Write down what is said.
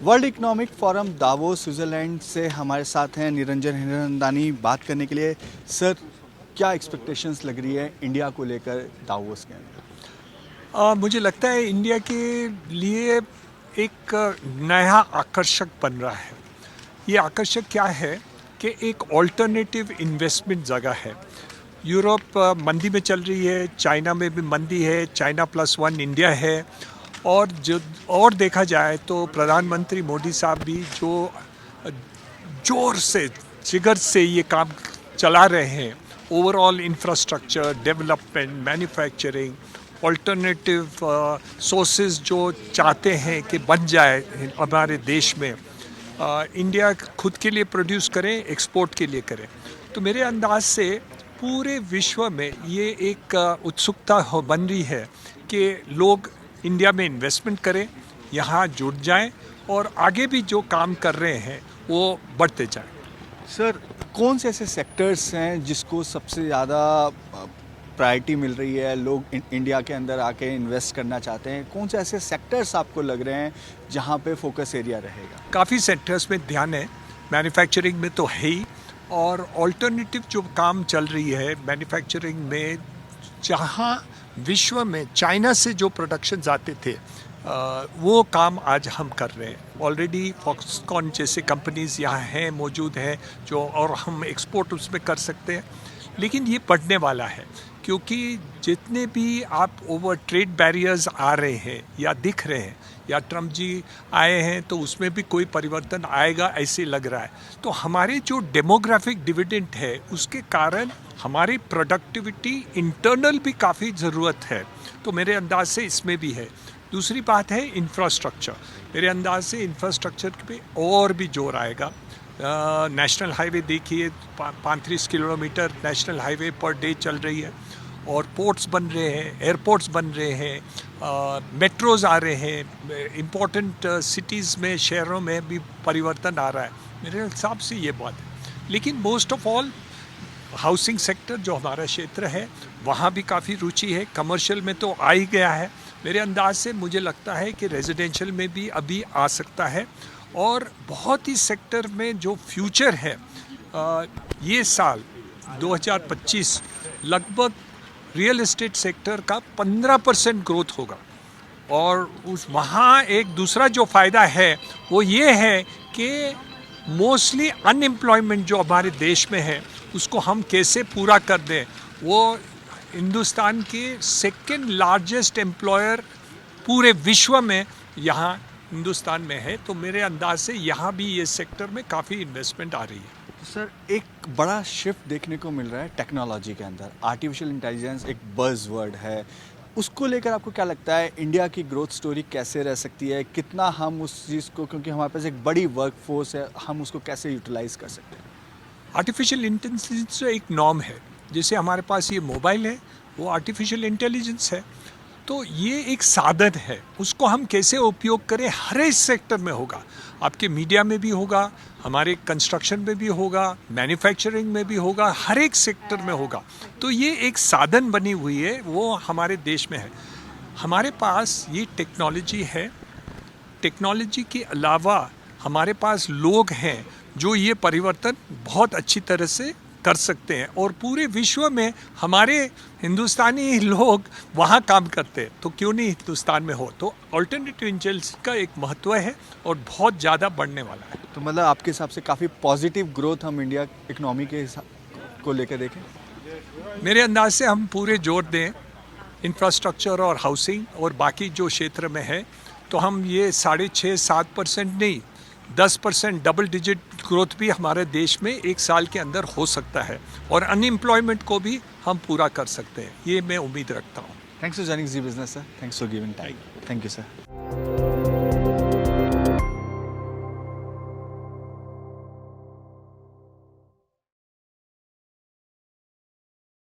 World economic forum Davos Switzerland से हमारे साथ हैं निरंजन हिरनंदानी बात करने के लिए। सर, क्या एक्सपेक्टेशंस लग रही है इंडिया को लेकर दावोस के अंदर? मुझे लगता है इंडिया के लिए एक नया आकर्षक बन रहा है। ये आकर्षक क्या है कि एक ऑल्टरनेटिव इन्वेस्टमेंट जगह है। यूरोप मंदी में चल रही है, चाइना में भी मंदी है, चाइना +1 इंडिया है। और देखा जाए तो प्रधानमंत्री मोदी साहब भी जो जोर से जिगर से ये काम चला रहे हैं, overall infrastructure development, manufacturing, alternative sources जो चाहते हैं कि बन जाए हमारे देश में, इंडिया खुद के लिए प्रोड्यूस करें, एक्सपोर्ट के लिए करें। तो मेरे अंदाज से पूरे विश्व में ये एक उत्सुकता बन रही है कि लोग इंडिया में इन्वेस्टमेंट करें, यहाँ जुड़ जाएं और आगे भी जो काम कर रहे हैं वो बढ़ते जाएं। सर, कौन से ऐसे सेक्टर्स हैं जिसको सबसे ज़्यादा प्रायोरिटी मिल रही है, लोग इंडिया के अंदर आके इन्वेस्ट करना चाहते हैं? कौन से ऐसे सेक्टर्स आपको लग रहे हैं जहाँ पे फोकस एरिया रहेगा? काफ़ी सेक्टर्स में ध्यान है, मैन्युफैक्चरिंग में तो है ही, और ऑल्टरनेटिव जो काम चल रही है मैन्युफैक्चरिंग में, जहाँ विश्व में चाइना से जो प्रोडक्शंस आते थे वो काम आज हम कर रहे हैं। ऑलरेडी फॉक्सकॉन जैसे कंपनीज यहाँ हैं, मौजूद हैं जो, और हम एक्सपोर्ट उसमें कर सकते हैं। लेकिन ये बढ़ने वाला है क्योंकि जितने भी आप ओवर ट्रेड बैरियर्स आ रहे हैं या दिख रहे हैं, या ट्रम्प जी आए हैं तो उसमें भी कोई परिवर्तन आएगा ऐसे लग रहा है। तो हमारे जो डेमोग्राफिक डिविडेंड है उसके कारण हमारी प्रोडक्टिविटी इंटरनल भी काफ़ी ज़रूरत है, तो मेरे अंदाज से इसमें भी है। दूसरी बात है इंफ्रास्ट्रक्चर। मेरे अंदाज से इंफ्रास्ट्रक्चर पे और भी जोर आएगा। नेशनल हाईवे देखिए, 35 kilometre national highway per day चल रही है, और पोर्ट्स बन रहे हैं, एयरपोर्ट्स बन रहे हैं, मेट्रोज़ आ रहे हैं, इम्पोर्टेंट सिटीज़ में, शहरों में भी परिवर्तन आ रहा है। मेरे हिसाब से ये बात है। लेकिन most of all housing sector जो हमारा क्षेत्र है वहाँ भी काफ़ी रुचि है। कमर्शियल में तो आ ही गया है। मेरे अंदाज से मुझे लगता है कि रेजिडेंशियल में भी अभी आ सकता है, और बहुत ही सेक्टर में जो फ्यूचर है, ये साल 2025 लगभग रियल एस्टेट सेक्टर का 15% ग्रोथ होगा। और उस वहाँ एक दूसरा जो फ़ायदा है वो ये है कि मोस्टली अनएम्प्लॉयमेंट जो हमारे देश में है उसको हम कैसे पूरा कर दें। वो हिंदुस्तान के सेकेंड लार्जेस्ट एम्प्लॉयर पूरे विश्व में यहाँ हिंदुस्तान में है, तो मेरे अंदाज से यहाँ भी ये सेक्टर में काफ़ी इन्वेस्टमेंट आ रही है। सर, एक बड़ा शिफ्ट देखने को मिल रहा है टेक्नोलॉजी के अंदर। आर्टिफिशियल इंटेलिजेंस एक बज़ वर्ड है, उसको लेकर आपको क्या लगता है इंडिया की ग्रोथ स्टोरी कैसे रह सकती है? कितना हम उस चीज़ को, क्योंकि हमारे पास एक बड़ी वर्कफोर्स है, हम उसको कैसे यूटिलाइज कर सकते हैं? आर्टिफिशियल इंटेलिजेंस एक नॉर्म है। जैसे हमारे पास ये मोबाइल है, वो आर्टिफिशियल इंटेलिजेंस है। तो ये एक साधन है, उसको हम कैसे उपयोग करें हर एक सेक्टर में होगा। आपके मीडिया में भी होगा, हमारे कंस्ट्रक्शन में भी होगा, मैन्युफैक्चरिंग में भी होगा, हर एक सेक्टर में होगा। तो ये एक साधन बनी हुई है, वो हमारे देश में है। हमारे पास ये टेक्नोलॉजी है। टेक्नोलॉजी के अलावा हमारे पास लोग हैं जो ये परिवर्तन बहुत अच्छी तरह से कर सकते हैं, और पूरे विश्व में हमारे हिंदुस्तानी लोग वहाँ काम करते हैं, तो क्यों नहीं हिंदुस्तान में हो। तो अल्टरनेटिव इंटेलिजेंस का एक महत्व है और बहुत ज़्यादा बढ़ने वाला है। तो मतलब आपके हिसाब से काफ़ी पॉजिटिव ग्रोथ हम इंडिया इकोनॉमी के को लेकर देखें? मेरे अंदाज से हम पूरे जोर दें इंफ्रास्ट्रक्चर और हाउसिंग और बाकी जो क्षेत्र में है, तो हम ये 6.5-7% नहीं, 10% डबल डिजिट ग्रोथ भी हमारे देश में एक साल के अंदर हो सकता है, और अनएम्प्लॉयमेंट को भी हम पूरा कर सकते हैं। ये मैं उम्मीद रखता हूँ। Thanks for joining G business sir. Thanks for giving time. Thank you sir.